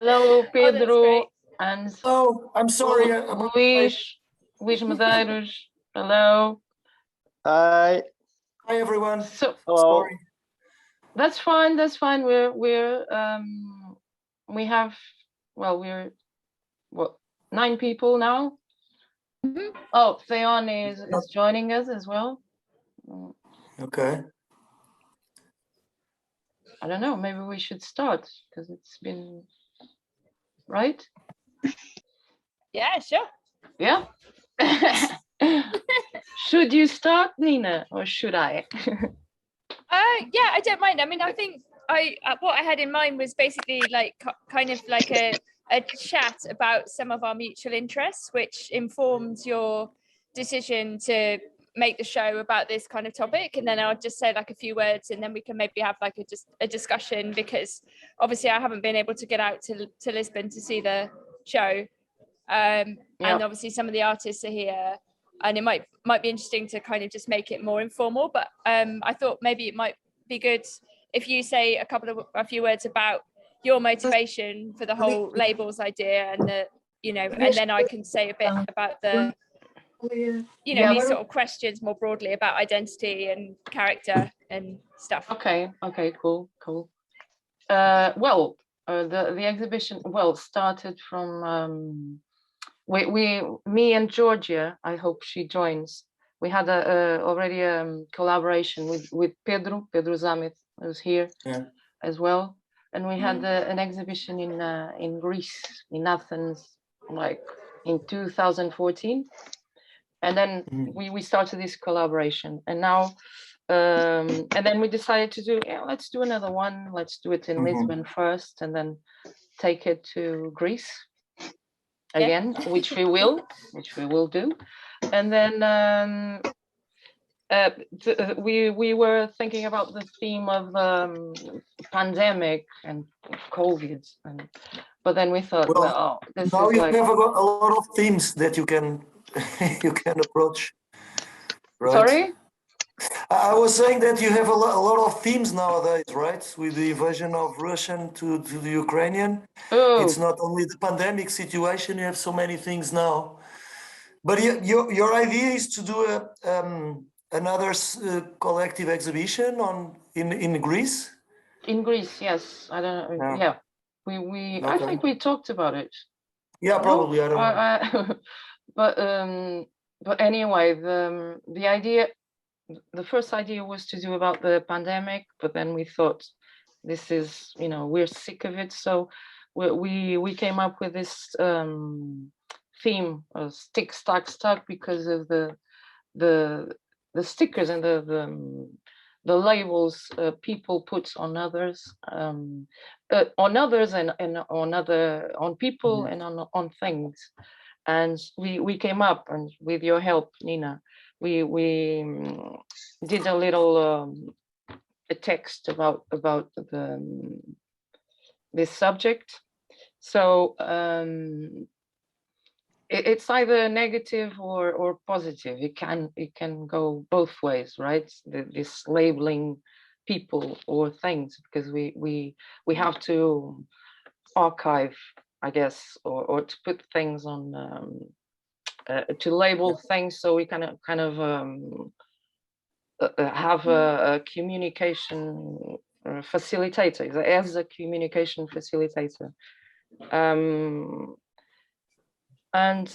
Hello, Pedro, great. and oh, I'm sorry. Luís Medeiros. Hello. Hi. Hi, everyone. So Hello. Sorry. that's fine. That's fine. We're 9 people now. Oh, Theon is joining us as well. Okay. I don't know. Maybe we should start because it's been right. Yeah, sure. Yeah. Should you start, Nina, or should I? Yeah, I don't mind. I mean, I think what I had in mind was basically like kind of like a chat about some of our mutual interests, which informed your decision to make the show about this kind of topic. And then I'll just say like a few words, and then we can maybe have like a discussion, because obviously I haven't been able to get out to Lisbon to see the show. And obviously some of the artists are here, and it might be interesting to kind of just make it more informal, but I thought maybe it might be good if you say a few words about your motivation for the whole labels idea, and and then I can say a bit about the these sort of questions more broadly about identity and character and stuff. Okay, cool. The exhibition started from me and Georgia. I hope she joins. We had already a collaboration with Pedro Zamit, who's here as well, and we had an exhibition in Greece, in Athens, like in 2014, and then we started this collaboration, and now and then we decided to do let's do another one. Let's do it in Lisbon first, and then take it to Greece again, which we will do. And then we were thinking about the theme of pandemic and COVID, but then we thought, this now is you like have got a lot of themes that you can approach, right? Sorry? I was saying that you have a lot of themes nowadays, right? With the invasion of Russian to the Ukrainian. Oh. It's not only the pandemic situation, you have so many things now. But your idea is to do another collective exhibition in Greece? In Greece, yes. I don't know. Yeah. We I think we talked about it. Yeah, probably. I don't know. But anyway, the idea, the first idea was to do about the pandemic, but then we thought this is, we're sick of it, so we came up with this theme of stick, stack, stuck, because of the stickers and the labels people put on others, and on people and on things. And we came up, and with your help, Nina, we did a little a text about this subject. So it's either negative or positive. It can go both ways, right? This labeling people or things, because we have to archive, I guess, or to put things on, to label things, so we kind of have a communication facilitator, as a communication facilitator. And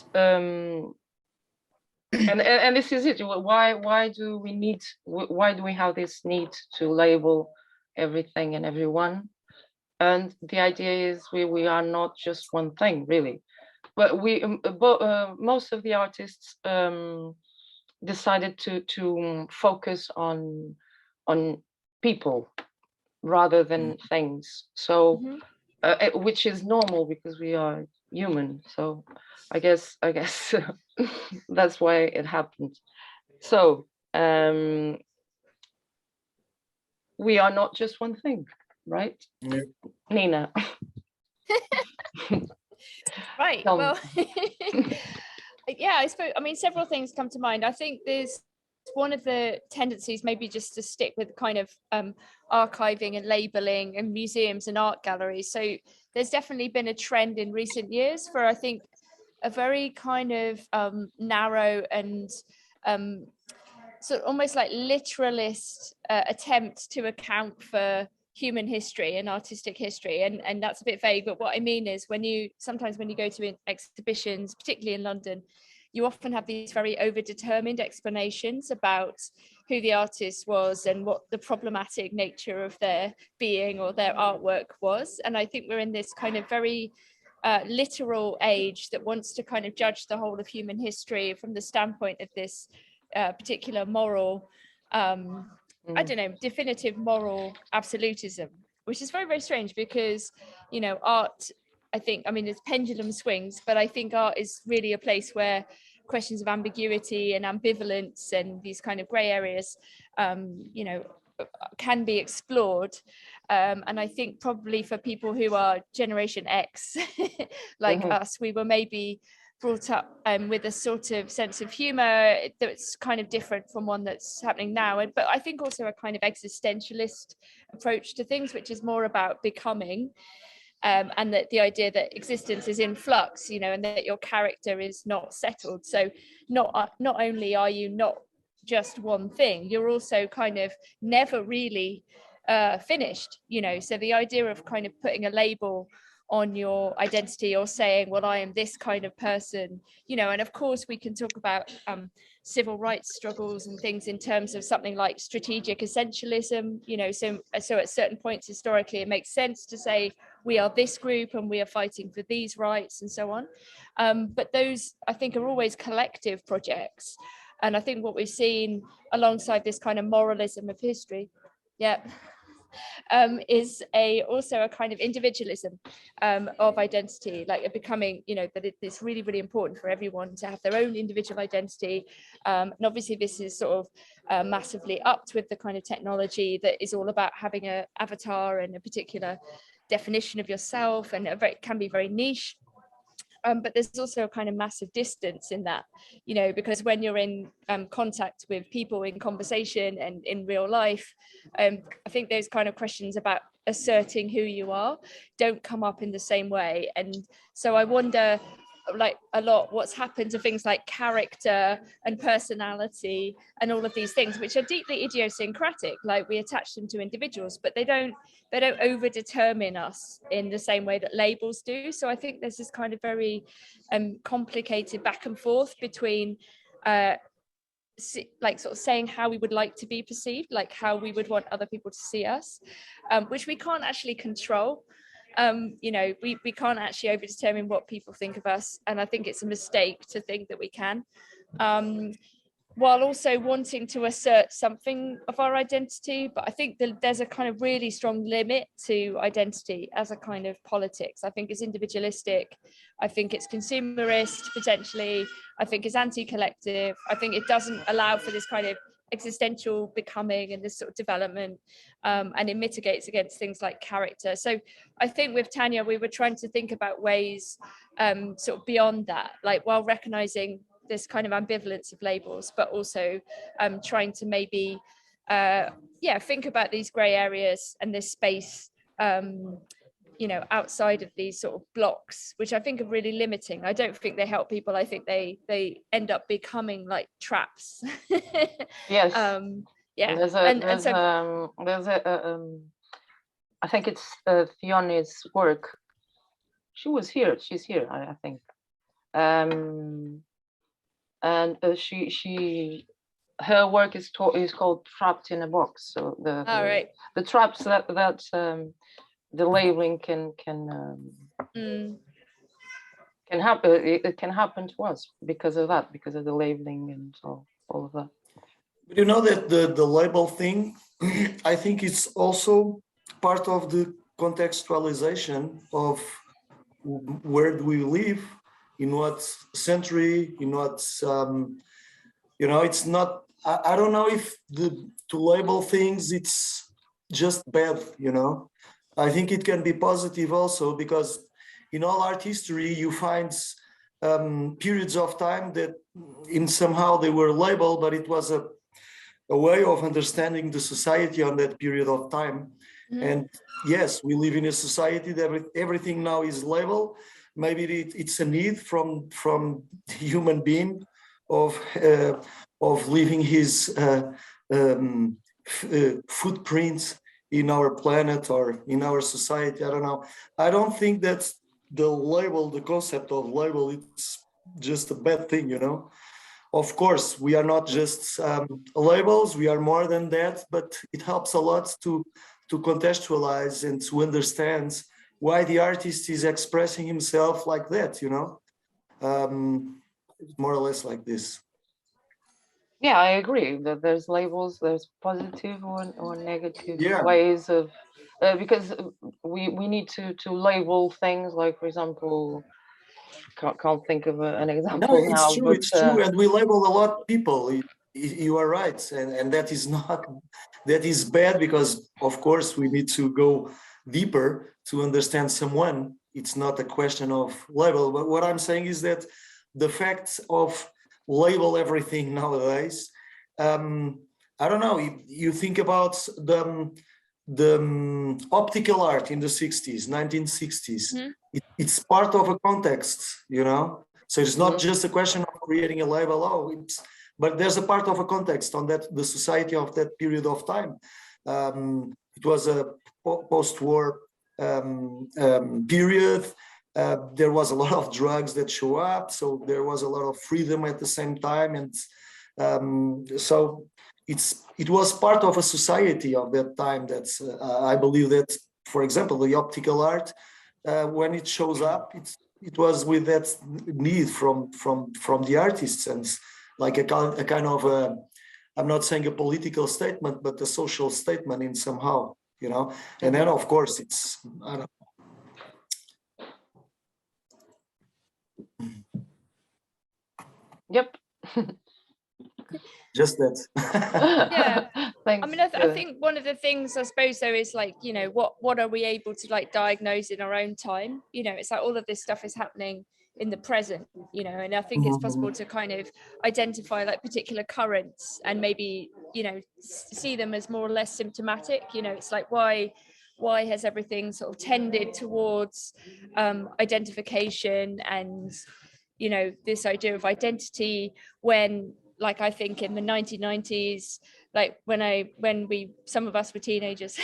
this is it. Why do we have this need to label everything and everyone? And the idea is we are not just one thing, really, but most of the artists decided to focus on people rather than things. So which is normal, because we are human. So I guess that's why it happened. So we are not just one thing, right? Nina? Right. Well, yeah, I suppose, I mean, several things come to mind. I think there's one of the tendencies, maybe just to stick with kind of archiving and labeling and museums and art galleries. So there's definitely been a trend in recent years for, I think, a very kind of narrow and sort of almost like literalist attempt to account for human history and artistic history, and that's a bit vague, but what I mean is sometimes when you go to exhibitions, particularly in London, you often have these very overdetermined explanations about who the artist was and what the problematic nature of their being or their artwork was. And I think we're in this kind of very literal age that wants to kind of judge the whole of human history from the standpoint of this particular moral, I don't know, definitive moral absolutism, which is very, very strange because, you know, art, I think, I mean, it's pendulum swings, but I think art is really a place where questions of ambiguity and ambivalence and these kind of grey areas, you know, can be explored. And I think probably for people who are Generation X, like us, we were maybe brought up with a sort of sense of humor that's kind of different from one that's happening now. But I think also a kind of existentialist approach to things, which is more about becoming, and that the idea that existence is in flux, you know, and that your character is not settled. So not only are you not just one thing, you're also kind of never really finished, you know. So the idea of kind of putting a label on your identity or saying, well, I am this kind of person, you know, and of course we can talk about civil rights struggles and things in terms of something like strategic essentialism, you know, so at certain points historically it makes sense to say we are this group and we are fighting for these rights and so on, but those I think are always collective projects. And I think what we've seen alongside this kind of moralism of history, is also a kind of individualism of identity, like becoming, you know, that it's really, really important for everyone to have their own individual identity. And obviously this is sort of massively upped with the kind of technology that is all about having an avatar and a particular definition of yourself, and it can be very niche. But there's also a kind of massive distance in that, you know, because when you're in contact with people in conversation and in real life, I think those kind of questions about asserting who you are don't come up in the same way. And so I wonder, like a lot, what's happened to things like character and personality and all of these things, which are deeply idiosyncratic, like we attach them to individuals, but they don't over determine us in the same way that labels do. So I think there's this kind of very complicated back and forth between like sort of saying how we would like to be perceived, like how we would want other people to see us, which we can't actually control. You know, we can't actually over determine what people think of us, and I think it's a mistake to think that we can, while also wanting to assert something of our identity. But I think that there's a kind of really strong limit to identity as a kind of politics. I think it's individualistic, I think it's consumerist potentially, I think it's anti-collective, I think it doesn't allow for this kind of existential becoming and this sort of development, and it mitigates against things like character. So I think with Tânia we were trying to think about ways sort of beyond that, like while recognizing this kind of ambivalence of labels, but also trying to maybe think about these grey areas and this space, you know, outside of these sort of blocks, which I think are really limiting. I don't think they help people. I think they end up becoming like traps. Yes. Yeah. There's I think it's Fiona's work. She's here, I think. And her work is called Trapped in a Box. So the traps that the labeling can happen. It can happen to us because of that, because of the labeling and all of that. But you know that the label thing, I think it's also part of the contextualization of where do we live, in what century, in what, you know, it's not, I don't know if to label things, it's just bad, you know. I think it can be positive also, because in all art history, you find periods of time that in somehow they were labeled, but it was a way of understanding the society on that period of time. And yes, we live in a society that everything now is labeled. Maybe it's a need from the human being of leaving his footprints in our planet or in our society. I don't know. I don't think that the concept of label, it's just a bad thing, you know. Of course, we are not just labels, we are more than that, but it helps a lot to contextualize and to understand why the artist is expressing himself like that, you know. More or less like this. Yeah, I agree that there's labels, there's positive or negative Yeah. ways of, because we need to label things, like, for example, can't think of an example now. It's true, but it's true, and we label a lot of people. You are right, and that is not, that is bad, because of course we need to go deeper to understand someone. It's not a question of label, but what I'm saying is that the fact of label everything nowadays, I don't know, you think about the optical art in the 60s, 1960s, it's part of a context, you know, so it's not just a question of creating a label, but there's a part of a context on that, the society of that period of time. It was a post-war period. There was a lot of drugs that show up, so there was a lot of freedom at the same time, and so it was part of a society of that time. That's I believe that, for example, the optical art, when it shows up, it was with that need from the artists, and like a kind of a, I'm not saying a political statement, but a social statement in somehow, you know. And then of course it's, I don't know. Yep. Just that. Yeah. Thanks. I mean, I think one of the things, I suppose, though, is like, you know, what are we able to like diagnose in our own time? You know, it's like all of this stuff is happening in the present, you know, and I think it's possible to kind of identify like particular currents and maybe, you know, see them as more or less symptomatic. You know, it's like, why has everything sort of tended towards identification and, you know, this idea of identity, when, like, I think in the 1990s, like when some of us were teenagers,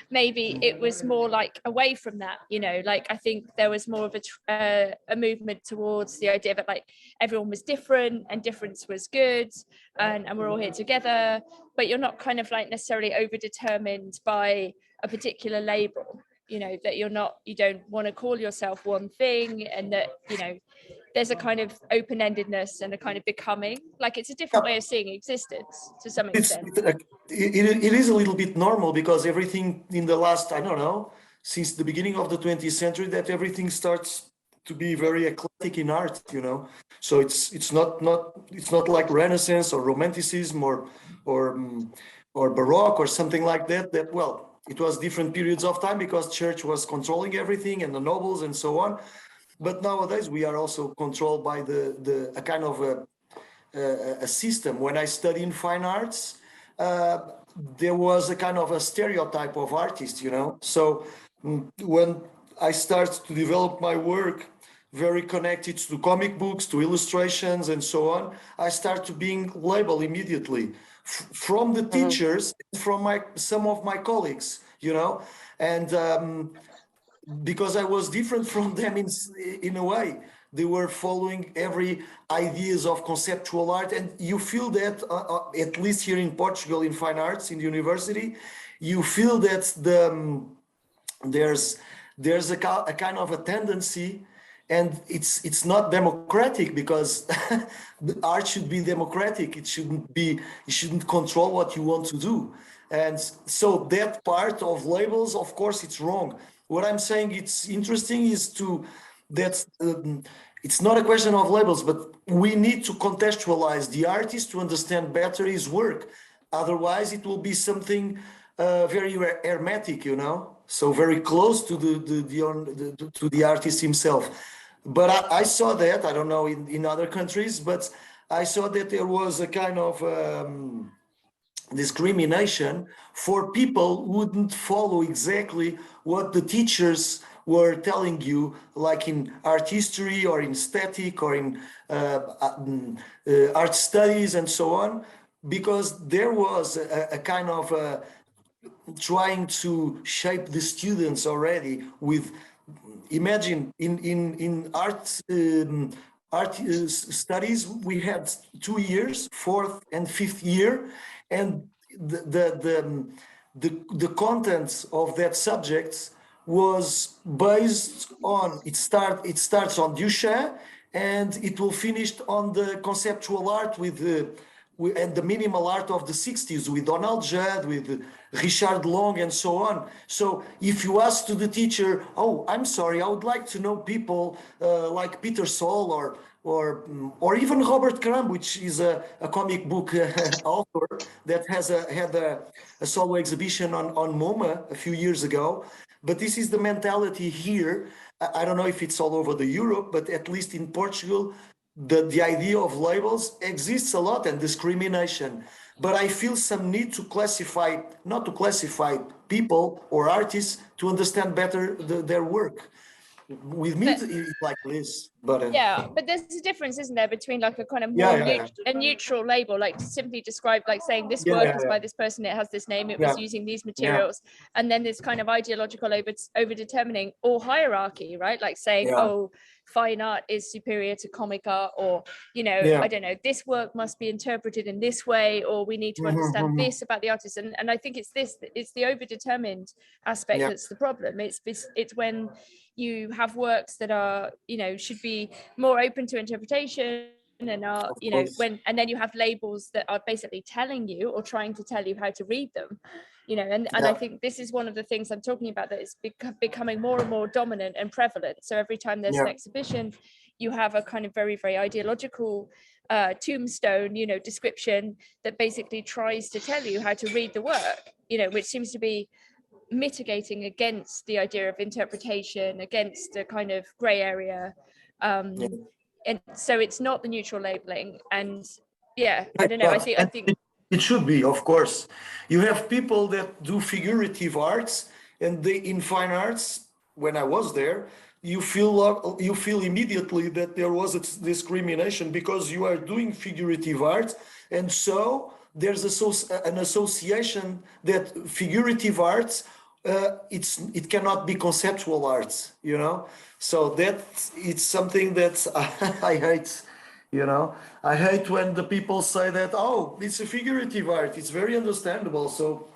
maybe it was more like away from that, you know, like I think there was more of a movement towards the idea that like everyone was different and difference was good, and we're all here together, but you're not kind of like necessarily overdetermined by a particular label, you know, that you don't want to call yourself one thing, and that, you know, there's a kind of open-endedness and a kind of becoming, like it's a different way of seeing existence to some extent. It is a little bit normal, because everything in the last, I don't know, since the beginning of the 20th century, that everything starts to be very eclectic in art, you know. So it's not like Renaissance or Romanticism or Baroque or something like that. That, well, it was different periods of time because church was controlling everything and the nobles and so on. But nowadays we are also controlled by a kind of a system. When I studied in fine arts, there was a kind of a stereotype of artist, you know. So when I started to develop my work very connected to comic books, to illustrations and so on, I started being labeled immediately from the teachers, from some of my colleagues, you know, and because I was different from them in a way. They were following every ideas of conceptual art, and you feel that at least here in Portugal, in fine arts, in the university, you feel that there's a kind of a tendency, and it's not democratic, because the art should be democratic. It shouldn't control what you want to do, and so that part of labels, of course, it's wrong. What I'm saying, it's interesting, is it's not a question of labels, but we need to contextualize the artist to understand better his work. Otherwise, it will be something very hermetic, you know, so very close to the artist himself. But I saw that, I don't know in other countries, but I saw that there was a kind of discrimination for people who wouldn't follow exactly what the teachers were telling you, like in art history or in aesthetic or in art studies and so on, because there was a kind of trying to shape the students already with, imagine in art studies, we had 2 years, 4th and 5th year, and the contents of that subject was based on, it starts on Duchamp, and it will finish on the conceptual art and the minimal art of the 60s with Donald Judd, with Richard Long, and so on. So if you ask to the teacher, oh, I'm sorry, I would like to know people like Peter Saul or even Robert Crumb, which is a comic book author that had a solo exhibition on MoMA a few years ago. But this is the mentality here. I don't know if it's all over the Europe, but at least in Portugal, the idea of labels exists a lot, and discrimination. But I feel some need to classify, not to classify people or artists, to understand better their work. With me, it's like this, but yeah, but there's a difference, isn't there, between like a kind of more a neutral label, like to simply describe, like saying this work is by this person, it has this name, it was using these materials, and then this kind of ideological over-determining or hierarchy, right? Like saying, oh, fine art is superior to comic art, or, you know, I don't know, this work must be interpreted in this way, or we need to understand this about the artist. And I think it's the over-determined aspect that's the problem. It's when you have works that are, you know, should be more open to interpretation and are, you know, and then you have labels that are basically telling you or trying to tell you how to read them, you know, and I think this is one of the things I'm talking about, that is becoming more and more dominant and prevalent. So every time there's an exhibition, you have a kind of very, very ideological tombstone, you know, description that basically tries to tell you how to read the work, you know, which seems to be mitigating against the idea of interpretation, against a kind of gray area, and so it's not the neutral labeling. And I don't know, I think it should be, of course. You have people that do figurative arts, and they, in fine arts, when I was there, you feel immediately that there was a discrimination because you are doing figurative art, and so there's an association that figurative arts, it cannot be conceptual arts, you know. So that it's something that I hate, you know. I hate when the people say that, oh, it's a figurative art, it's very understandable, so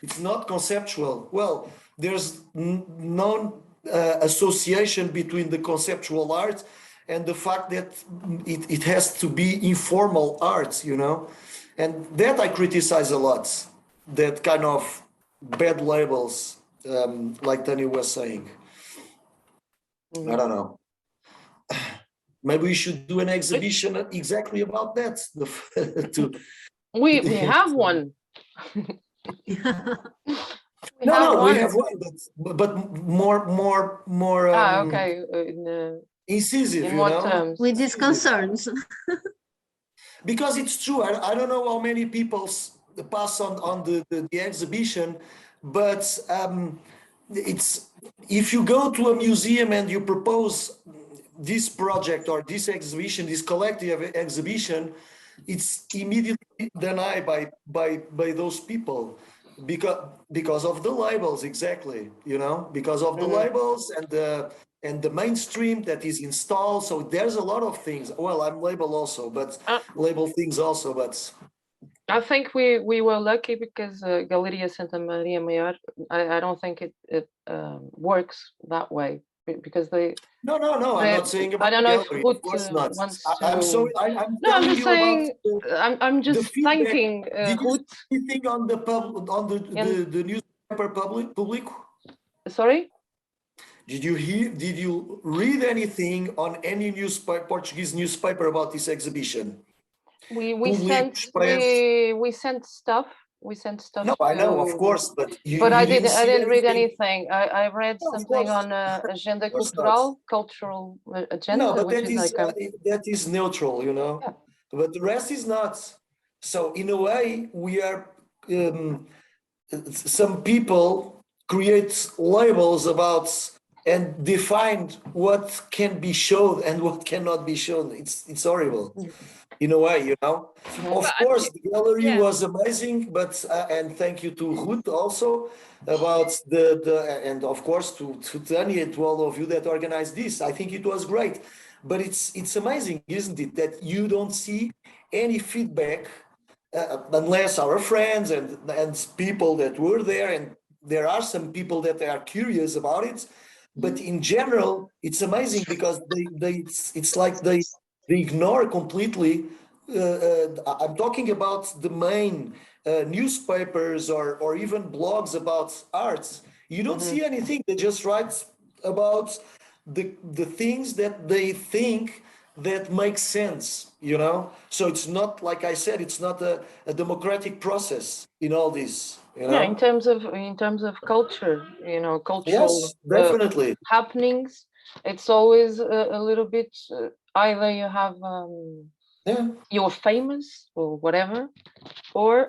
it's not conceptual. Well, there's no association between the conceptual art and the fact that it has to be informal art, you know. And that I criticize a lot, that kind of bad labels, like Tânia was saying. I don't know. Maybe we should do an exhibition exactly about that. We have one. We have one, but more. Okay. Incisive, in you what know? terms? With these concerns. Because it's true. I don't know how many people pass on the exhibition, but it's, if you go to a museum and you propose this project or this exhibition, this collective exhibition, it's immediately denied by those people because of the labels, exactly, you know, because of the labels and the mainstream that is installed. So there's a lot of things. Well, I'm label also, but label things also, but I think we were lucky because Galeria Santa Maria Maior, I don't think it works that way, because they. No, I'm not saying about. I don't know gallery. if Hoot of course not. wants to. I'm sorry. I'm No, I'm telling just you saying. about I'm just thanking Did you Hoot. see anything on the newspaper public? Sorry. Did you read anything on any Portuguese newspaper about this exhibition? We sent stuff. We sent stuff. No, I know, of course, but I didn't read anything. I read something on agenda cultural agenda. No, but which that is neutral, you know. Yeah. But the rest is not. So in a way, we are some people create labels about and define what can be shown and what cannot be shown. It's horrible in a way, you know. Of course, the gallery was amazing, but and thank you to Ruth also about the and of course to Tânia, to all of you that organized this. I think it was great, but it's amazing, isn't it, that you don't see any feedback unless our friends and people that were there, and there are some people that are curious about it. But in general, it's amazing because it's like they ignore completely. I'm talking about the main newspapers or even blogs about arts. You don't see anything. They just write about the things that they think that make sense, you know. So it's not, like I said, it's not a democratic process in all this. You know? Yeah, in terms of culture, you know, cultural yes, definitely happenings, it's always a little bit either you have you're famous or whatever, or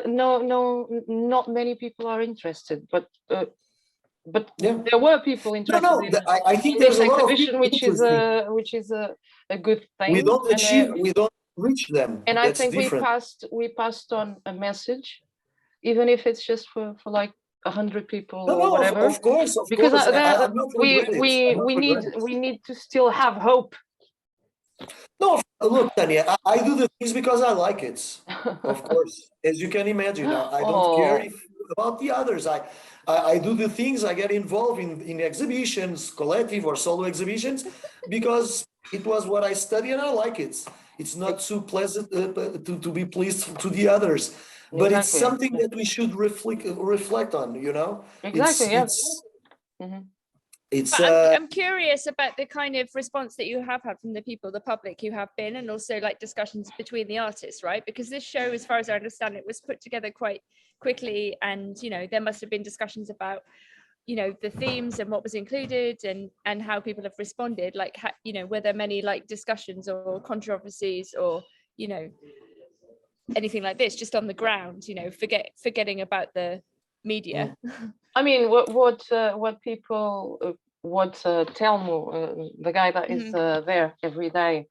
not many people are interested, but there were people interested I think in there's this a lot of exhibition, people which is a good thing. We don't reach them. And That's I think different. we passed on a message, even if it's just for like 100 people or whatever. Of course, because we need to still have hope. No, look, Tânia, I do the things because I like it. Of course, as you can imagine, I don't care about the others. I do the things. I get involved in exhibitions, collective or solo exhibitions, because it was what I study and I like it. It's not too pleasant to be pleased to the others, but it's something that we should reflect on. You know, I'm curious about the kind of response that you have had from the people, the public you have been, and also like discussions between the artists, right? Because this show, as far as I understand it, was put together quite quickly, and you know there must have been discussions about, you know, the themes and what was included and how people have responded. Like, you know, were there many like discussions or controversies or, you know, anything like this just on the ground, you know, forgetting about the media? I mean, what people Telmo, the guy that is there every day,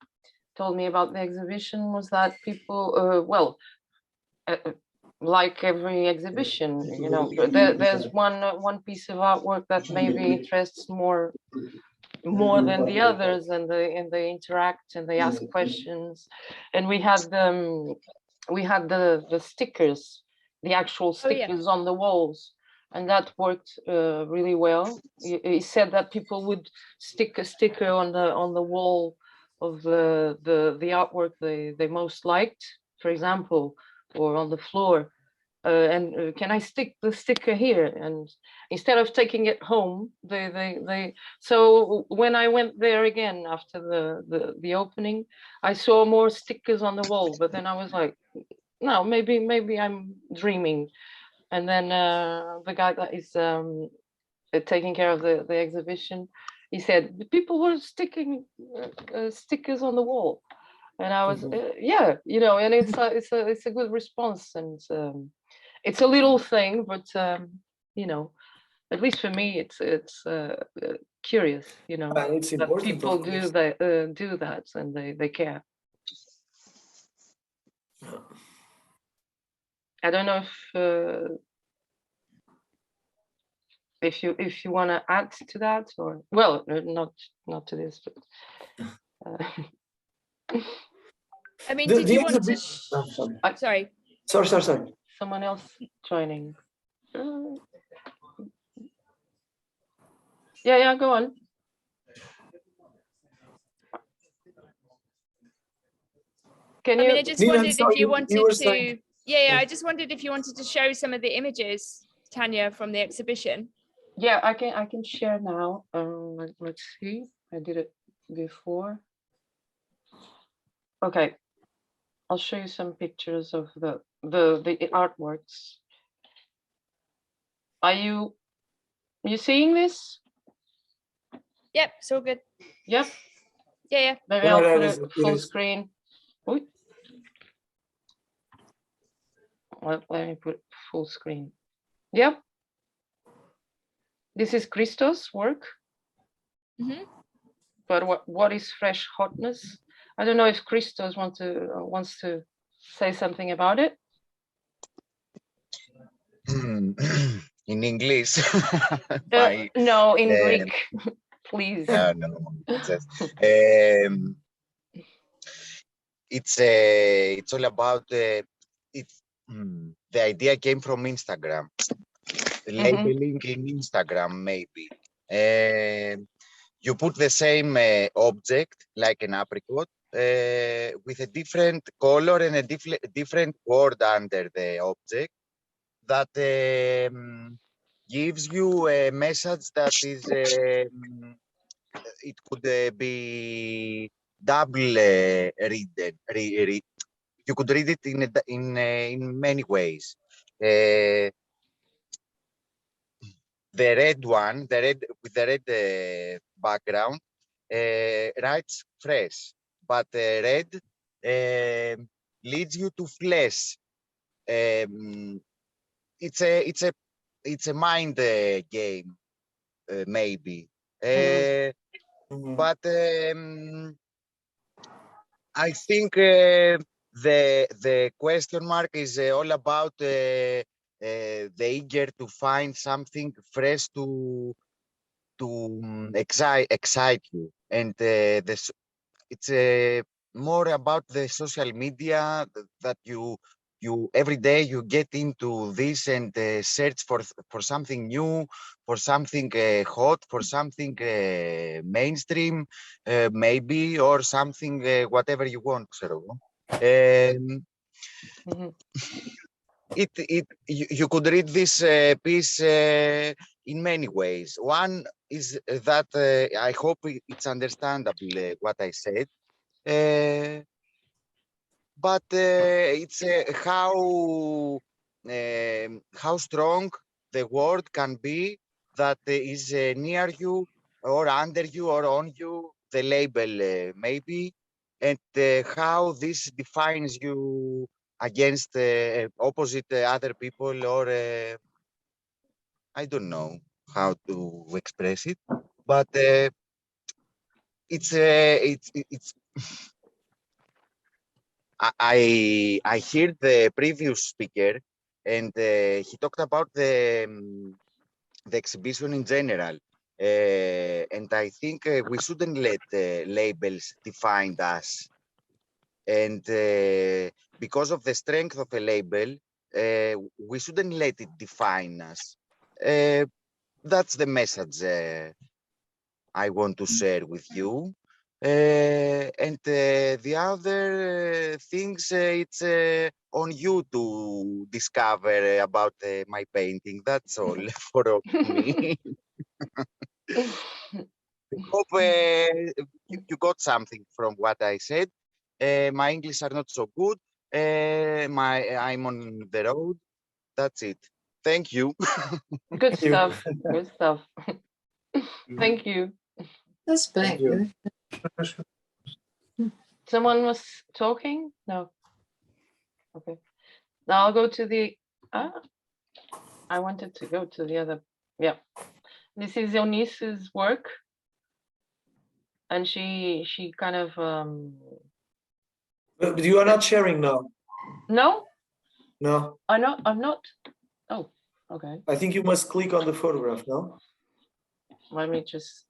told me about the exhibition was that people, like every exhibition, you know, there's one piece of artwork that maybe interests more than the others, and they interact and they ask questions, and we had the stickers, the actual stickers on the walls, and that worked really well. He said that people would stick a sticker on the wall of the artwork they most liked, for example, or on the floor, and can I stick the sticker here? And instead of taking it home, they so when I went there again after the opening, I saw more stickers on the wall, but then I was like, no, maybe I'm dreaming. And then the guy that is taking care of the exhibition, he said the people were sticking stickers on the wall, and I was you know, and it's a good response, and it's a little thing, but you know, at least for me, it's curious, you know, it's that people do that and they care. I don't know if you want to add to that, or well, not to this, but I mean, did you want to? Sorry. Someone else joining. Yeah, go on. Can you? I mean, I just wondered if you wanted to. I just wondered if you wanted to show some of the images, Tânia, from the exhibition. Yeah, I can share now. Let's see. I did it before. Okay, I'll show you some pictures of the artworks. Are you seeing this? Yep, it's all good. Yep. Yeah. Maybe I'll put it full screen. let me put full screen. Yeah. This is Christos' work. Mm-hmm. But what is fresh hotness? I don't know if Christos wants to say something about it. In English? No, in Greek, please. No. It's all about the idea came from Instagram. Labeling in Instagram, maybe. You put the same object, like an apricot, with a different color and a different word under the object that gives you a message that is, it could be double read. You could read it in many ways. The red one, with the red background, writes fresh, but red leads you to flesh. It's a mind game, maybe. But I think the question mark is all about the eager to find something fresh to excite you, and it's more about the social media that you every day you get into this and search for something new, for something hot, for something mainstream, maybe, or something whatever you want. You could read this piece in many ways. One is that I hope it's understandable what I said, but it's how strong the word can be that is near you or under you or on you, the label maybe, and how this defines you against opposite other people, or I don't know how to express it, but it's I heard the previous speaker, and he talked about the exhibition in general, and I think we shouldn't let labels define us. And because of the strength of a label, we shouldn't let it define us. That's the message I want to share with you. And the other things, it's on you to discover about my painting. That's all for me. I hope you got something from what I said. My English are not so good. I'm on the road. That's it. Thank you. Good stuff. Good stuff. Thank you. That's big. Someone was talking? No. Okay. Now I'll go to the. I wanted to go to the other. Yeah. This is Eunice's work, and she kind of. But you are not sharing now. No. No. I'm not. Oh. Okay. I think you must click on the photograph now. Let me just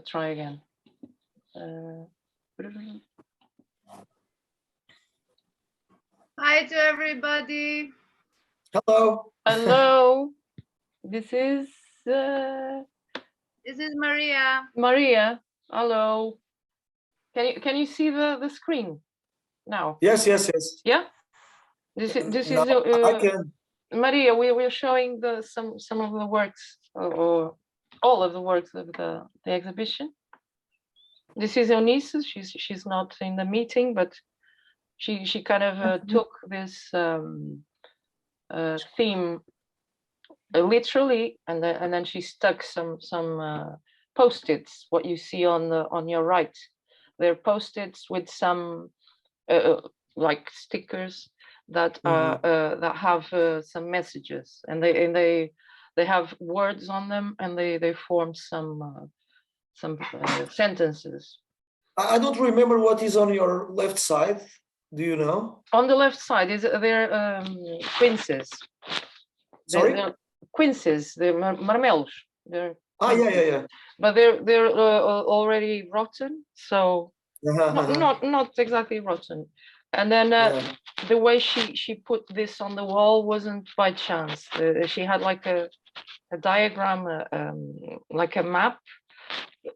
try again. Hi to everybody. Hello. Hello. This is Maria. Maria. Hello. Can you see the screen now? Yes. Yeah. This is I can. Maria. We're showing some of the works, or all of the works of the exhibition. This is Eunice. She's not in the meeting, but she kind of took this theme literally, and then she stuck some post-its. What you see on your right, they're post-its with some like stickers that that have some messages, and they have words on them, and they form some sentences. I don't remember what is on your left side. Do you know? On the left side is they're quinces. Sorry? They're quinces, they're marmelos. They're yeah. But they're already rotten, so not exactly rotten. And then the way she put this on the wall wasn't by chance. She had like a diagram, like a map.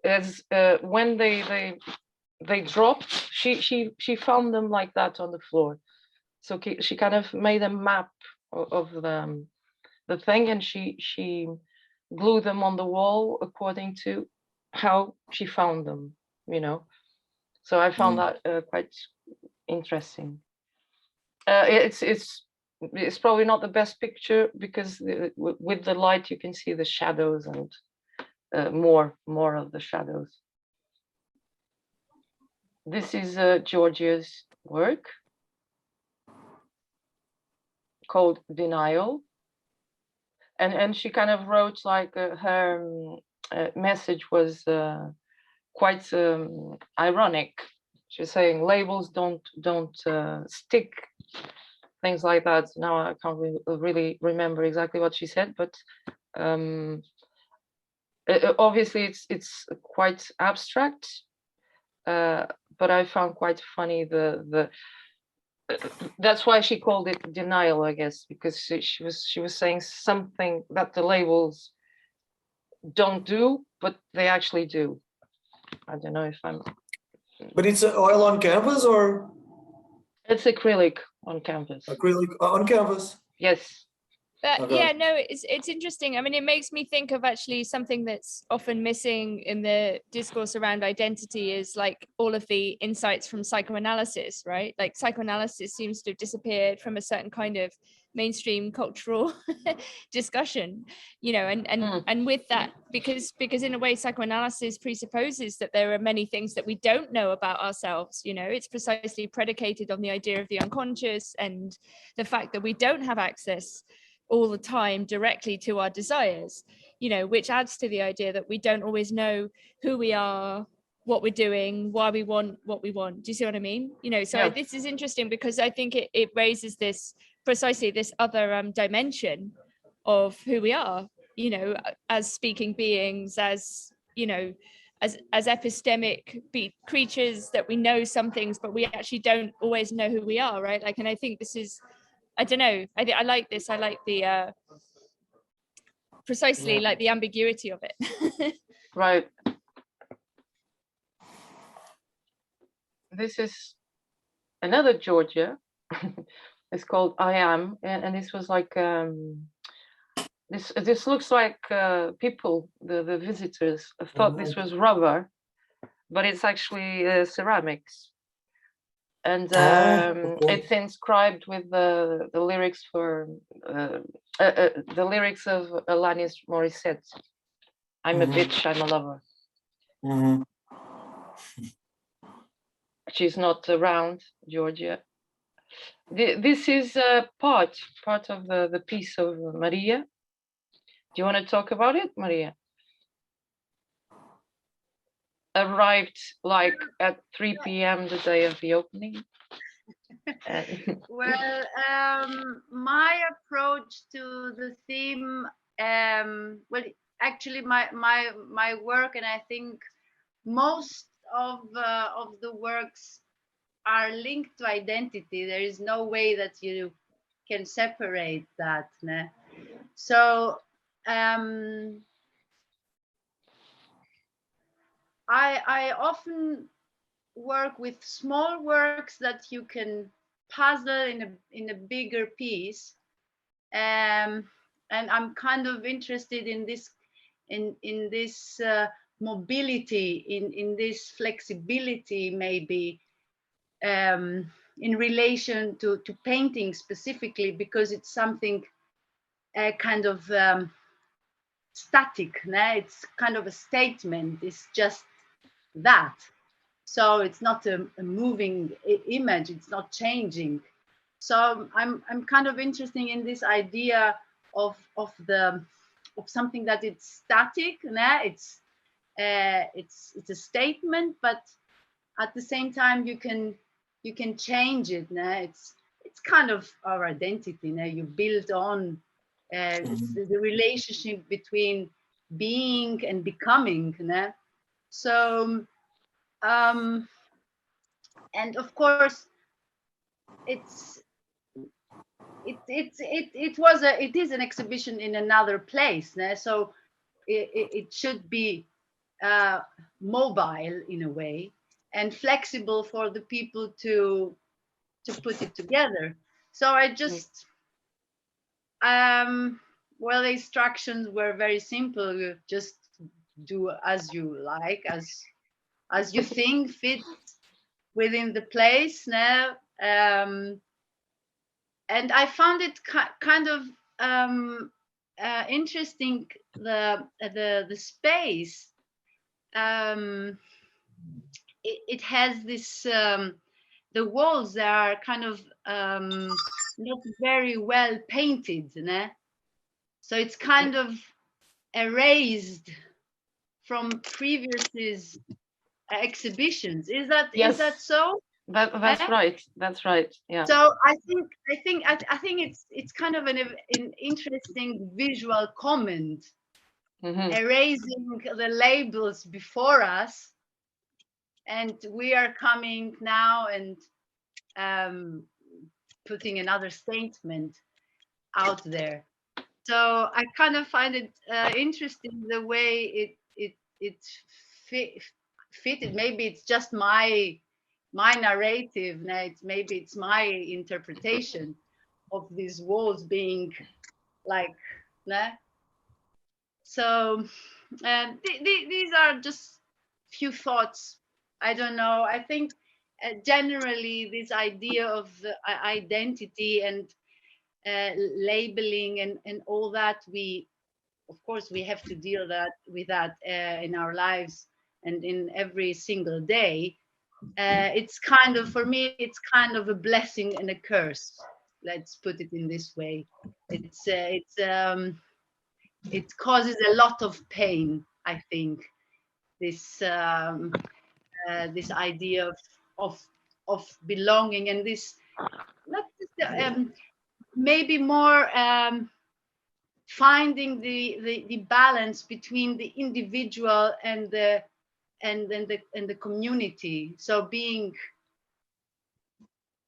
As when they dropped, she found them like that on the floor. So she kind of made a map of the thing, and she glued them on the wall according to how she found them, you know. So I found that quite interesting. It's probably not the best picture because with the light you can see the shadows and more of the shadows. This is Georgia's work called Denial, and she kind of wrote like her message was quite ironic. She was saying labels don't stick, things like that. Now I can't really remember exactly what she said, but obviously it's quite abstract, but I found quite funny the that's why she called it denial, I guess, because she was saying something that the labels don't do, but they actually do. I don't know if I'm. But it's oil on canvas or? It's acrylic on canvas. Acrylic on canvas. Yes. But yeah, no, it's interesting. I mean, it makes me think of actually something that's often missing in the discourse around identity is like all of the insights from psychoanalysis, right? Like psychoanalysis seems to have disappeared from a certain kind of mainstream cultural discussion, you know, and with that, because in a way psychoanalysis presupposes that there are many things that we don't know about ourselves, you know. It's precisely predicated on the idea of the unconscious and the fact that we don't have access all the time directly to our desires, you know, which adds to the idea that we don't always know who we are, what we're doing, why we want what we want. Do you see what I mean? You know, so this is interesting because I think it raises this precisely this other dimension of who we are, you know, as speaking beings, as, you know, as epistemic creatures, that we know some things, but we actually don't always know who we are, right? Like, and I think this is, I don't know, I like this. I like the precisely like the ambiguity of it. Right. This is another Georgia. It's called I Am, and this was like this looks like people, the visitors thought this was rubber, but it's actually ceramics. And it's inscribed with the lyrics for the lyrics of Alanis Morissette. I'm a bitch, I'm a lover. She's not around, Georgia. This is part of the piece of Maria. Do you want to talk about it, Maria? Arrived like at 3 p.m. the day of the opening. Well, my approach to the theme, well, actually my work, and I think most of the works are linked to identity. There is no way that you can separate that. Né? So I often work with small works that you can puzzle in a bigger piece, and I'm kind of interested in this mobility, in this flexibility, maybe in relation to painting specifically, because it's something kind of static. Né? It's kind of a statement. It's just that. So it's not a moving image. It's not changing. So I'm kind of interested in this idea of something that it's static, it's a statement, but at the same time you can change it. It's kind of our identity. You build on the relationship between being and becoming. So and of course it is an exhibition in another place. So it should be mobile in a way and flexible for the people to put it together. So I just well, the instructions were very simple. You just do as you like, as you think fits within the place. And I found it kind of interesting, the space. It has this the walls are kind of not very well painted, so it's kind of erased from previous exhibitions. Is that so? That's right. That's right. Yeah. So I think it's kind of an interesting visual comment, erasing the labels before us, and we are coming now and putting another statement out there. So I kind of find it interesting the way it fitted. Maybe it's just my narrative. Maybe it's my interpretation of these walls being like. So these are just few thoughts. I don't know. I think generally this idea of identity and labeling and all that, of course we have to deal with that in our lives and in every single day. It's kind of, for me, it's kind of a blessing and a curse. Let's put it in this way. It causes a lot of pain, I think. This idea of belonging, and this not just, maybe more finding the balance between the individual and the community. So being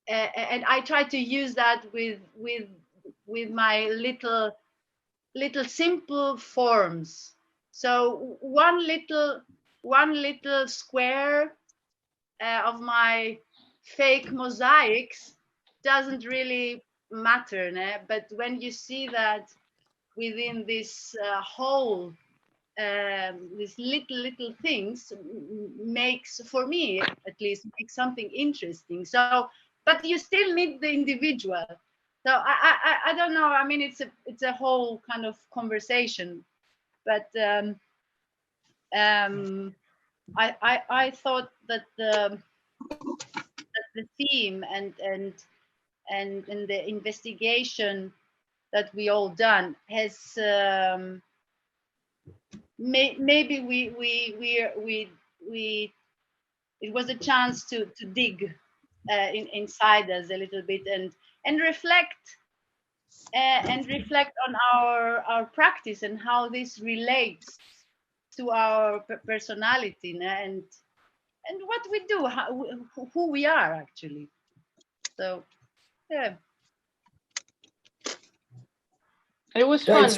and I try to use that with my little simple forms. So one little square of my fake mosaics doesn't really matter, but when you see that within this whole these little things makes, for me at least, makes something interesting. So but you still need the individual. So I don't know, I mean, it's a whole kind of conversation, but I thought that the theme and the investigation that we all done has maybe we it was a chance to dig inside us a little bit and reflect on our practice and how this relates to our personality and what we do, who we are actually. So yeah, it was fun.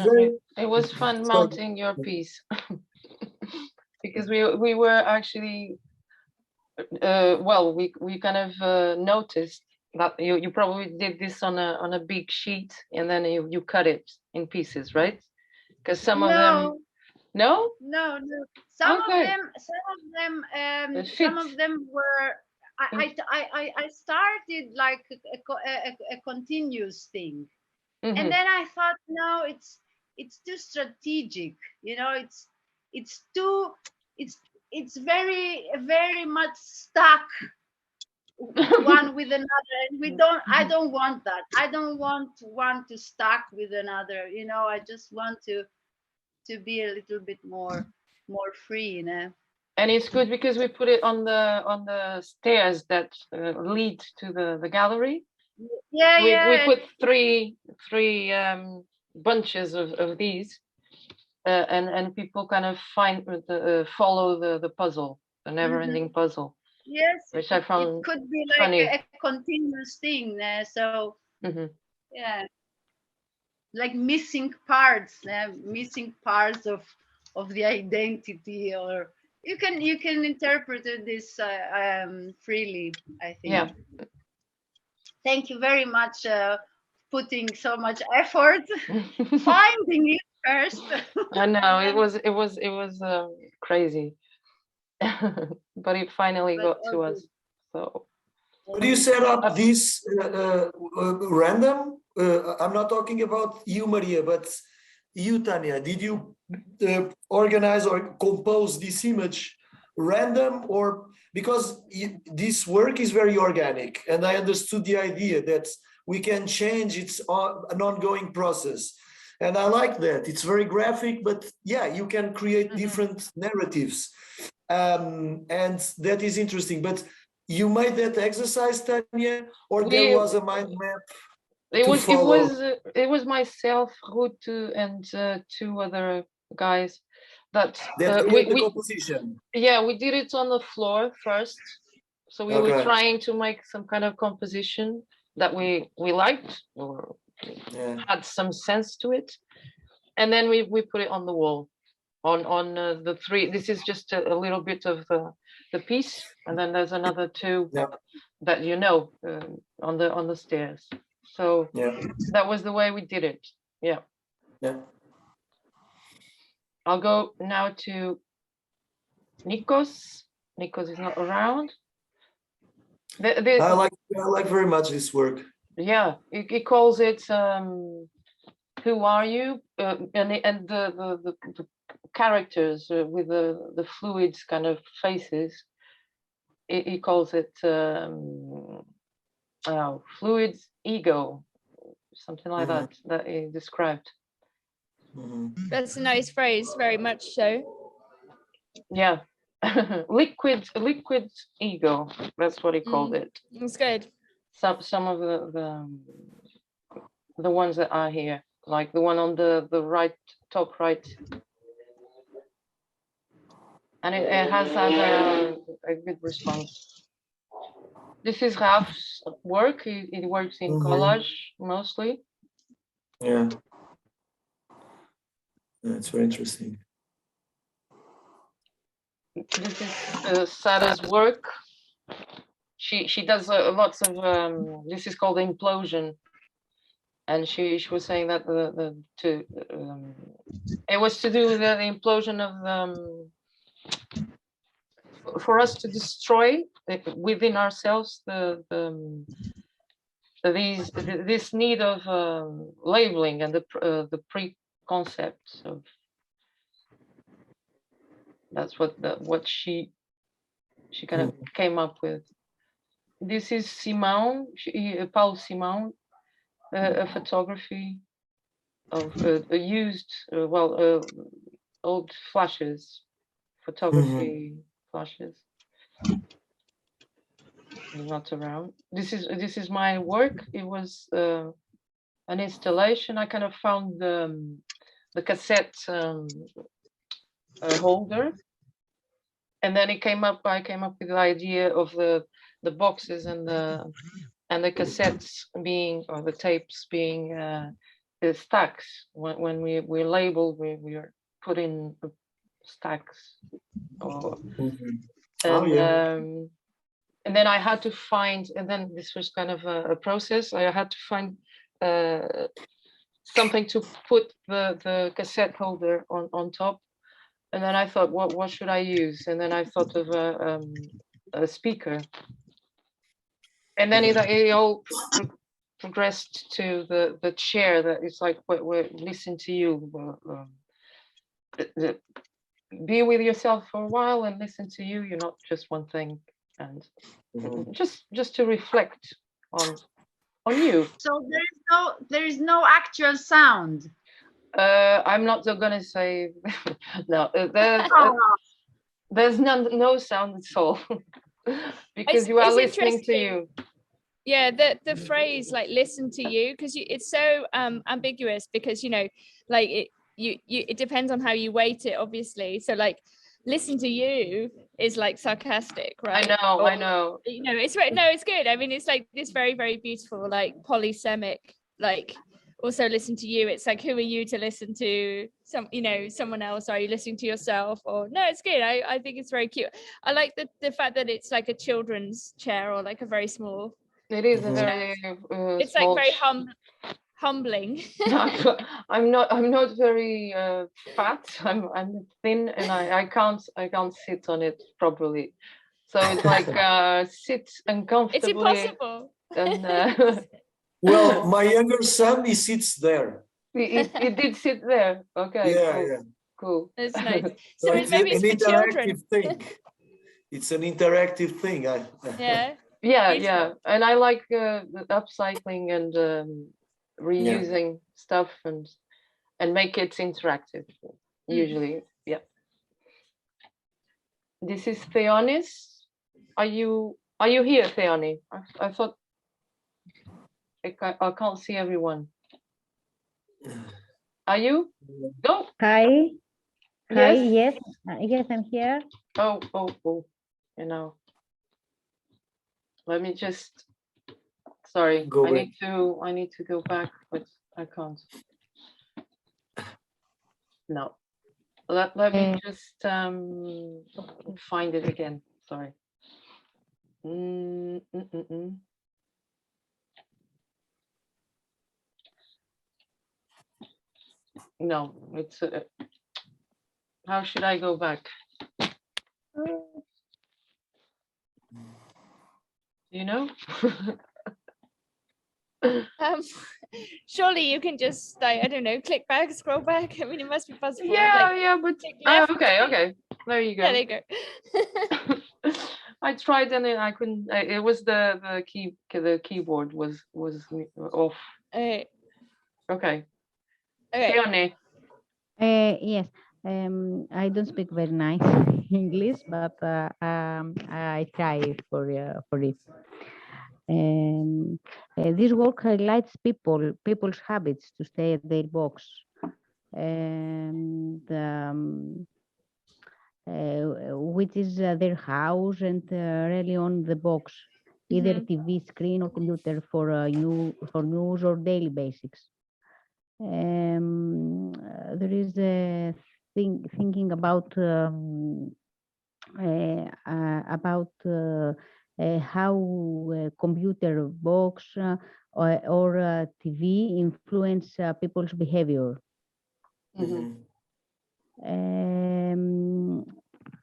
It was fun mounting your piece because we were actually well, we kind of noticed that you probably did this on a big sheet and then you cut it in pieces, right? Because some of them no some of them were I started like a continuous thing, and then I thought, no, it's too strategic, it's very much stuck one with another, and I don't want that. I don't want one to stack with another, you know. I just want to be a little bit more free, you know. And it's good because we put it on the stairs that lead to the gallery. We put three bunches of these, and people kind of follow the puzzle, the never-ending puzzle. Yes, which I found it could be like funny. a continuous thing. So yeah, like missing parts of the identity, or you can interpret this freely, I think. Yeah. Thank you very much, putting so much effort finding it first. I know it was crazy, but it finally got to us. So. But you set up this random. I'm not talking about you, Maria, but you, Tânia. Did you organize or compose this image random, or because this work is very organic, and I understood the idea that we can change, it's an ongoing process, and I like that. It's very graphic, but yeah, you can create different narratives, and that is interesting. But you made that exercise, Tânia, or there was a mind map? It was myself, Ruth, and two other guys that we composition. Yeah, we did it on the floor first, so we were trying to make some kind of composition that we liked or had some sense to it, and then we put it on the wall on the three. This is just a little bit of the piece, and then there's another two that on the stairs. So that was the way we did it. Yeah. I'll go now to Nikos. Nikos is not around. I like very much this work. Yeah, he calls it "Who are you?" and the characters with the fluids kind of faces. He calls it fluids ego, something like that he described. That's a nice phrase, very much so. Yeah. liquid ego, that's what he called it. It's good. Some of the ones that are here, like the one on the right, top right, and it has had a good response. This is Raf's work. He works in collage mostly. Yeah, it's very interesting. This is Sara's work. She does lots of this is called implosion, and she was saying that it was to do with the implosion of for us to destroy within ourselves this need of labeling and the preconcepts of. That's what she kind of came up with. This is Simão, Paulo Simão, a photography of used, old flashes, photography flashes. Not around. This is my work. It was an installation. I kind of found the cassette holder, and then I came up with the idea of the boxes and the cassettes being, or the tapes being the stacks. When we label, we are put in stacks. And then I had to find, and then this was kind of a process. I had to find something to put the cassette holder on top. And then I thought, what should I use? And then I thought of a speaker. And then it all progressed to the chair that is like, we're listen to you. Be with yourself for a while and listen to you. You're not just one thing. and just to reflect on you. So there is no actual sound. I'm not gonna say no. There's no sound at all because you are listening to you. Yeah, the phrase like "listen to you" because it's so ambiguous because like it depends on how you weight it, obviously. So like "listen to you" is like sarcastic, right? I know. It's right. No, it's good. I mean, it's like this very, very beautiful, like polysemic, like also listen to you. It's like, who are you to listen to someone else? Are you listening to yourself? Or no, it's good. I think it's very cute. I like the fact that it's like a children's chair or like a very small. It is a very it's small like very humbling. I'm not very fat. I'm thin and I can't sit on it properly. So it's like sit uncomfortably. It's impossible. And well, my younger son, he sits there. He did sit there. Okay. Yeah, cool. That's nice. So maybe it's an for children. thing. It's an interactive thing. Yeah. And I like the upcycling and reusing stuff and make it interactive. Usually, yeah. This is Theonis. Are you here, Theoni? I thought I can't see everyone. Are you? No. Hi. Yes. Yes, I'm here. Oh. Let me just. Sorry, I need to go back, but I can't. No. Let me just find it again. Sorry. No, it's how should I go back? You know? Surely you can just I don't know, click back, scroll back. I mean, it must be possible. Yeah, but okay. There you go. Yeah, there you go. I tried and I couldn't. It was the keyboard was off. Okay. Okay. Fiona. Yes. I don't speak very nice English, but I try for it. This work highlights people's habits to stay at their box, and which is their house and really on the box, either TV screen or computer for news or daily basics. There is a thinking about how computer box or TV influence people's behavior.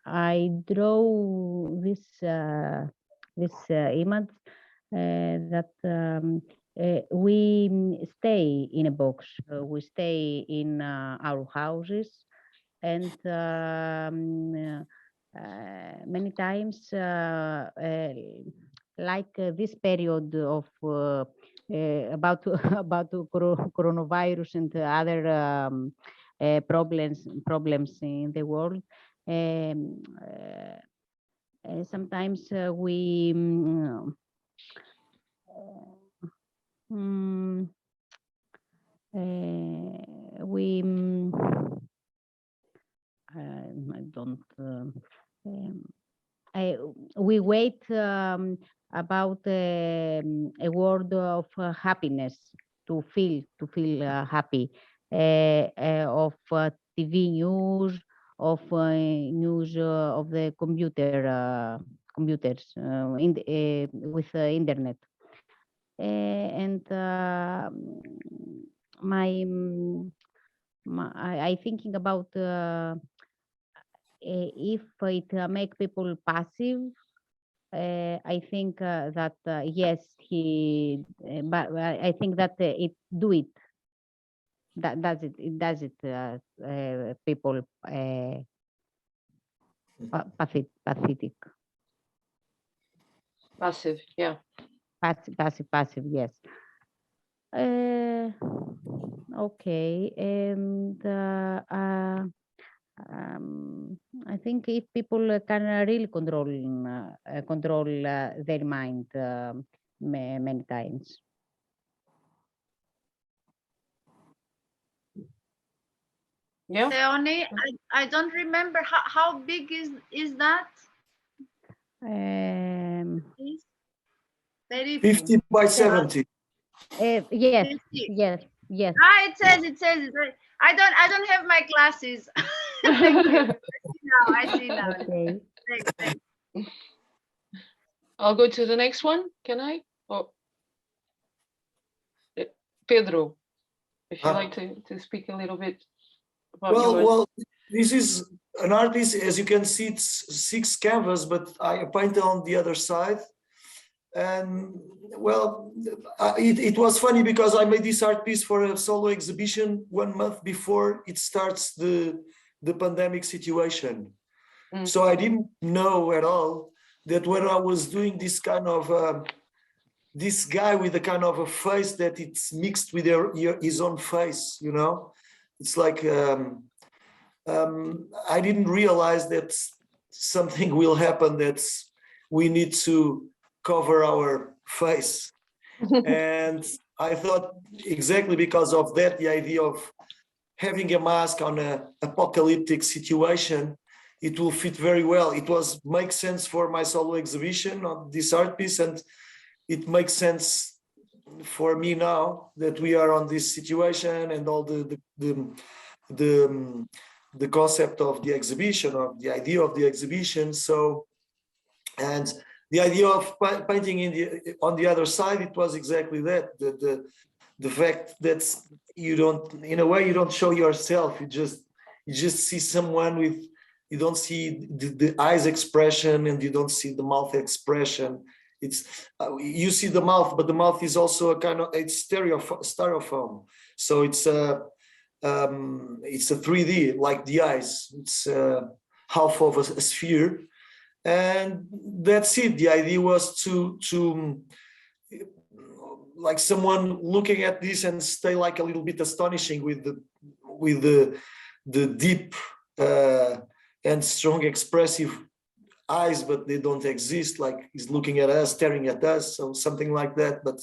I draw this image that we stay in a box. We stay in our houses, and many times, like this period of about coronavirus and other problems in the world. Sometimes we we wait about a word of happiness to feel happy, of TV news, of news of the computers with the internet, and I thinking about if it make people passive. I think that yes, but I think that it do it. That does it. It does it. People pathetic. Passive, yeah. Passive, yes. Okay, and I think if people can really control their mind many times. Yeah. Leonie, I don't remember how big is that? Very 50 by 70. Yes, 50. yes. It says. I don't have my glasses. Thank you. I see now. Okay. Thanks. I'll go to the next one. Can I? Oh. Pedro, if you'd like to speak a little bit about Well, this is an artist. As you can see, it's 6 canvas, but I painted on the other side. And well, it was funny because I made this art piece for a solo exhibition 1 month before it starts the pandemic situation. So I didn't know at all that when I was doing this kind of this guy with a kind of a face that it's mixed with his own face, you know, it's like I didn't realize that something will happen, that we need to cover our face. And I thought exactly because of that, the idea of having a mask on an apocalyptic situation, it will fit very well. It makes sense for my solo exhibition of this art piece, and it makes sense for me now that we are on this situation and all the concept of the exhibition, of the idea of the exhibition. So, and the idea of painting on the other side, it was exactly that, the fact that you don't, in a way, you don't show yourself. You just see someone with, you don't see the eyes expression and you don't see the mouth expression. It's you see the mouth, but the mouth is also a kind of, it's styrofoam. So it's a 3D, like the eyes. It's half of a sphere. And that's it. The idea was to like someone looking at this and stay like a little bit astonishing with the deep and strong expressive eyes, but they don't exist. Like he's looking at us, staring at us, so something like that. But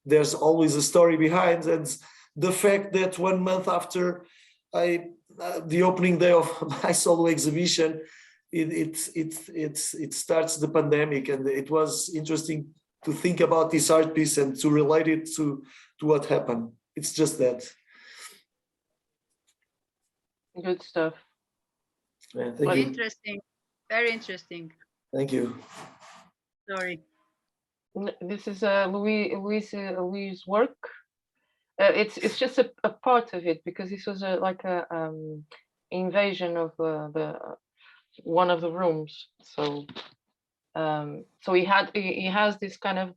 there's always a story behind, and the fact that 1 month after the opening day of my solo exhibition, it starts the pandemic, and it was interesting to think about this art piece and to relate it to what happened. It's just that. Good stuff. Yeah, thank you. Interesting. Very interesting. Thank you. Sorry. This is Luís' work. It's just a part of it, because this was like a invasion of one of the rooms. So so he has this kind of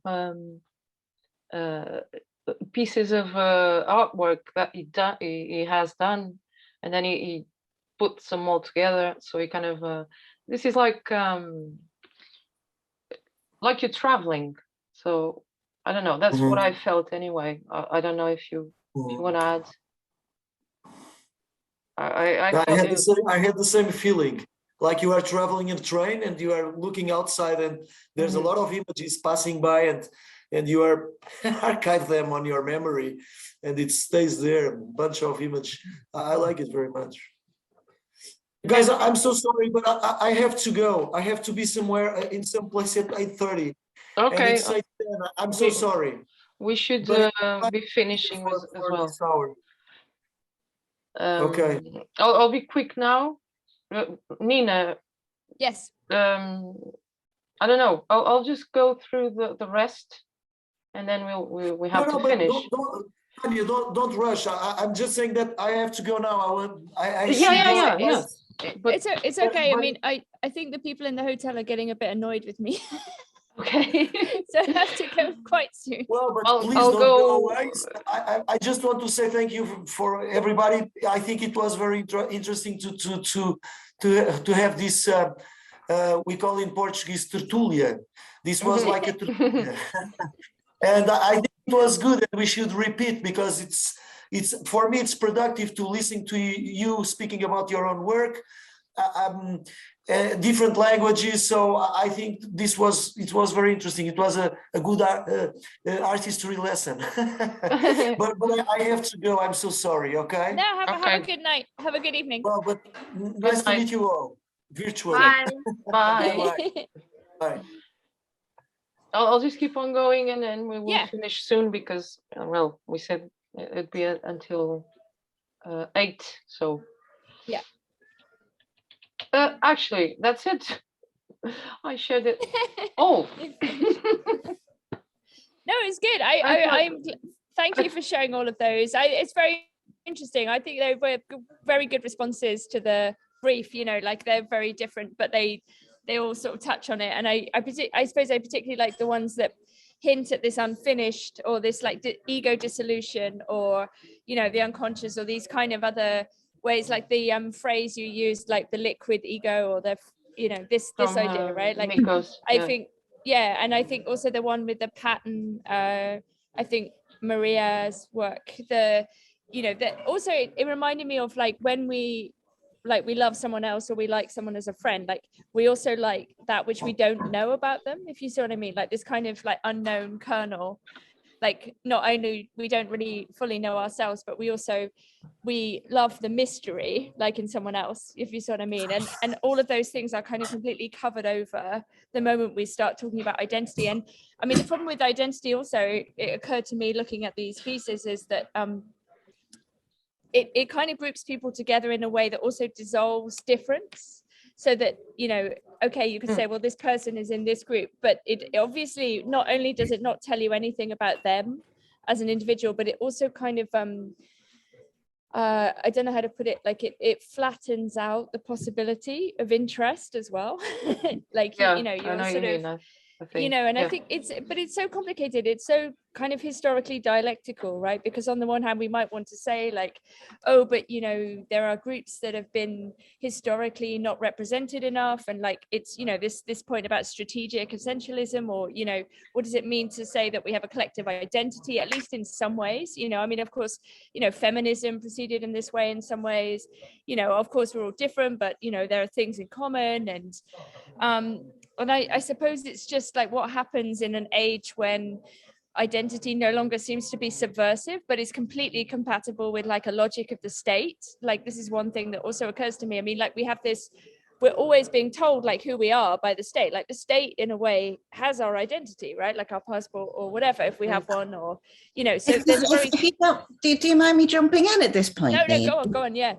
pieces of artwork that he has done, and then he puts them all together. So he kind of this is like you're traveling. So I don't know, that's what I felt anyway. I don't know if you want to add. I had the same feeling, like you are traveling in a train and you are looking outside and there's a lot of images passing by, and you are archive them on your memory and it stays there, a bunch of image. I like it very much. Guys, I'm so sorry, but I have to go. I have to be somewhere in some place at 8:30. Okay. It's 8:10. I'm so sorry. We should be finishing as well. Okay. I'll be quick now. Nina. Yes. I don't know. I'll just go through the rest, and then we have to finish. Tânia, don't rush. I'm just saying that I have to go now. Yeah. But it's okay. I mean, I think the people in the hotel are getting a bit annoyed with me. Okay. So I have to go quite soon. Well, but please I'll don't go away. I just want to say thank you for everybody. I think it was very interesting to have this we call in Portuguese tertulia. This was like a tertulia. And I think it was good, and we should repeat, because it's for me, it's productive to listen to you speaking about your own work, different languages. So I think it was very interesting. It was a good art history lesson. but I have to go. I'm so sorry. Okay. No, have a good night. Have a good evening. Well, but nice to meet you all virtually. Bye. Bye. Bye. I'll just keep on going, and then we will Yeah. finish soon, because well, we said it'd be until 8. So yeah. Actually, that's it. I shared it. Oh. No, it's good. I'm thank you for sharing all of those. It's very interesting. I think they were very good responses to the brief. You know, like they're very different, but they all sort of touch on it. And I suppose I particularly like the ones that hint at this unfinished, or this like ego dissolution, or, you know, the unconscious, or these kind of other ways, like the phrase you used, like the liquid ego, or the, you know, this idea, right? Like Nikos, I think, yeah. And I think also the one with the pattern, I think Maria's work, you know, that also it reminded me of like when we love someone else, or we like someone as a friend, like we also like that which we don't know about them, if you see what I mean, like this kind of like unknown kernel, like not only we don't really fully know ourselves, but we love the mystery, like in someone else, if you see what I mean. And all of those things are kind of completely covered over the moment we start talking about identity. And I mean, the problem with identity also, it occurred to me looking at these pieces, is that it kind of groups people together in a way that also dissolves difference, so that, you know, okay, you could say, well, this person is in this group, but it obviously, not only does it not tell you anything about them as an individual, but it also kind of I don't know how to put it, like it flattens out the possibility of interest as well. Like, yeah, you know, you're sort of, think, you know, and I think it's so complicated. It's so kind of historically dialectical, right? Because on the one hand, we might want to say like, oh, but, you know, there are groups that have been historically not represented enough. And like, it's, you know, this point about strategic essentialism, or, you know, what does it mean to say that we have a collective identity, at least in some ways, you know, I mean, of course, you know, feminism proceeded in this way in some ways, you know, of course, we're all different, but, you know, there are things in common. And I suppose it's just like what happens in an age when identity no longer seems to be subversive, but is completely compatible with like a logic of the state. Like, this is one thing that also occurs to me. I mean, like we have this, we're always being told like who we are by the state. Like the state in a way has our identity, right? Like our passport or whatever, if we have one, or, you know, so there's a very... Do you mind me jumping in at this point? No, go on, yeah.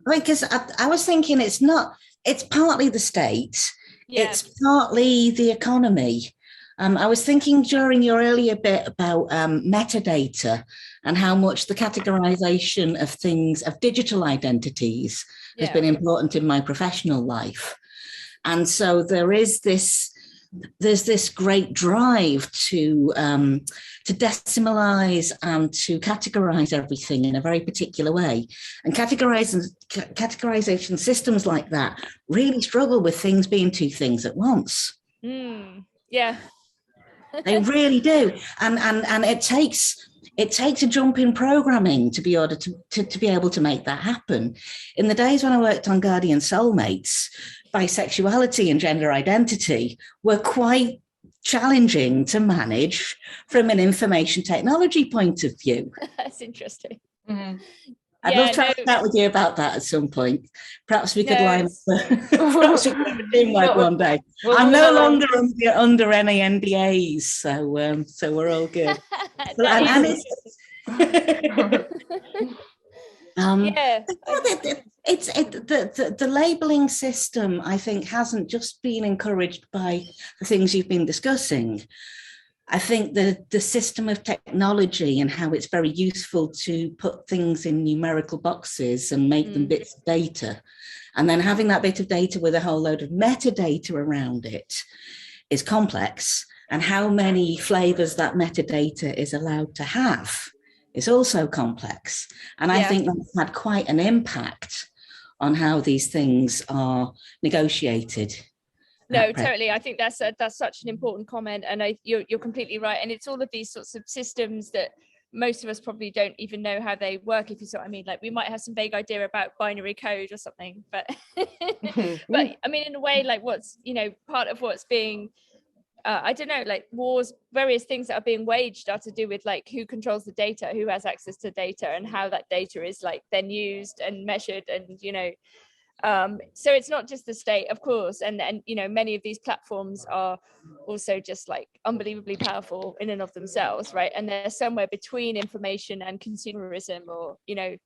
Because I was thinking it's partly the state. Yeah. It's partly the economy. I was thinking during your earlier bit about metadata and how much the categorization of things, of digital identities, has been important in my professional life. And so there's this great drive to decimalize and to categorize everything in a very particular way. And categorization systems like that really struggle with things being two things at once. Yeah. They really do. And it takes a jump in programming to be able to make that happen. In the days when I worked on Guardian Soulmates, bisexuality and gender identity were quite challenging to manage from an information technology point of view. That's interesting. Mm-hmm. I'd love to chat with you about that at some point. Perhaps we could line up. Perhaps we could have a teamwork one day. I'm no longer under any NDAs, so we're all good. The labeling system, I think, hasn't just been encouraged by the things you've been discussing. I think the system of technology and how it's very useful to put things in numerical boxes and make them bits of data, and then having that bit of data with a whole load of metadata around it is complex, and how many flavors that metadata is allowed to have is also complex. And I think that's had quite an impact on how these things are negotiated. No, totally. I think that's such an important comment, and you're completely right. And it's all of these sorts of systems that most of us probably don't even know how they work, if you see what I mean. Like we might have some vague idea about binary code or something, but but I mean, in a way, like what's, you know, part of what's being I don't know, like wars, various things that are being waged are to do with like who controls the data, who has access to data, and how that data is like then used and measured, and you know, so it's not just the state, of course, and you know, many of these platforms are also just like unbelievably powerful in and of themselves, right? And they're somewhere between information and consumerism, or you know,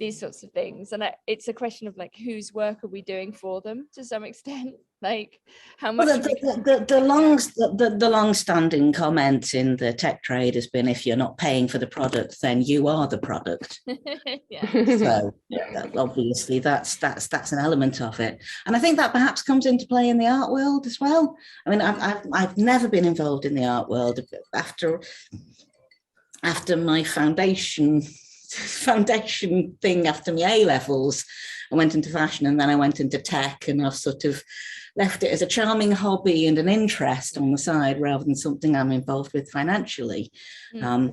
these sorts of things. And it's a question of like whose work are we doing for them to some extent, like how much the long-standing comment in the tech trade has been, if you're not paying for the product, then you are the product. So obviously that's an element of it, and I think that perhaps comes into play in the art world as well. I mean, I've never been involved in the art world after my foundation thing after my A-levels. I went into fashion, and then I went into tech, and I've sort of left it as a charming hobby and an interest on the side rather than something I'm involved with financially. And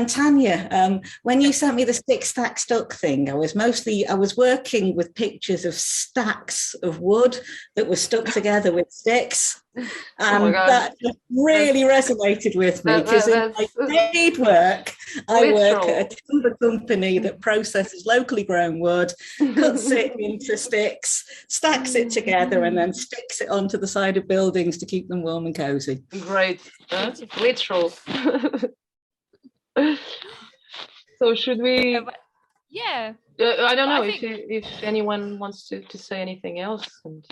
Tanya, when you sent me the stick stack stuck thing, I was working with pictures of stacks of wood that were stuck together with sticks. And that just really resonated with me, because in my paid work, I work at a timber company that processes locally grown wood, cuts it into sticks, stacks it together, and then sticks it onto the side of buildings to keep them warm and cozy. Great, literal. So should we? Yeah. I don't know if anyone wants to say anything else. And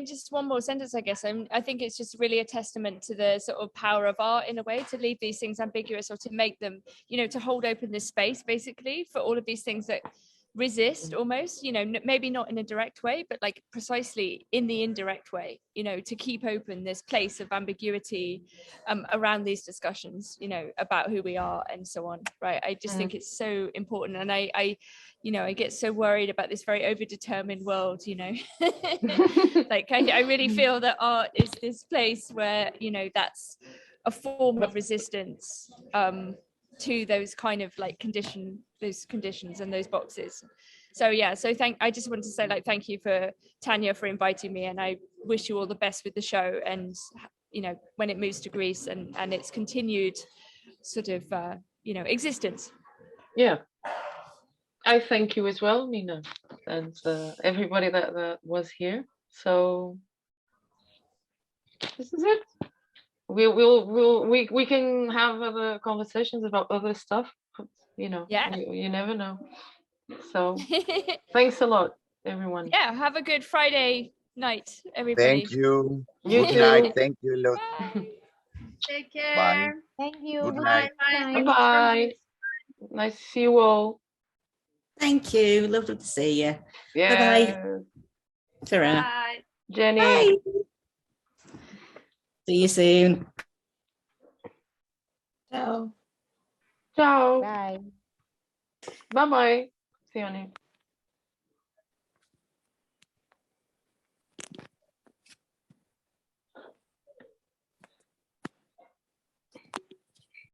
just one more sentence, I guess. I think it's just really a testament to the sort of power of art, in a way, to leave these things ambiguous, or to make them, you know, to hold open this space basically for all of these things that resist almost, you know, maybe not in a direct way, but like precisely in the indirect way, you know, to keep open this place of ambiguity around these discussions, you know, about who we are and so on, right? I just think it's so important, and I you know, I get so worried about this very overdetermined world, you know. Like I really feel that art is this place where, you know, that's a form of resistance to those kind of like those conditions and those boxes. So yeah, I just wanted to say, like, thank you for Tanya for inviting me, and I wish you all the best with the show, and you know, when it moves to Greece and its continued sort of you know, existence. Yeah, I thank you as well, Nina, and everybody that was here. So this is it. We can have other conversations about other stuff, but, you know, you never know. So thanks a lot, everyone. Yeah, have a good Friday night, everybody. Thank you. You Good too. night. Thank you a lot. Bye. Take care. Bye. Thank you. Good night. Bye. Nice to see you all. Thank you. Lovely to see you. Yeah. Bye-bye. Ta-ra. Bye. Jenny. Bye. See you soon. Ciao. Ciao. Bye. Bye bye. See you.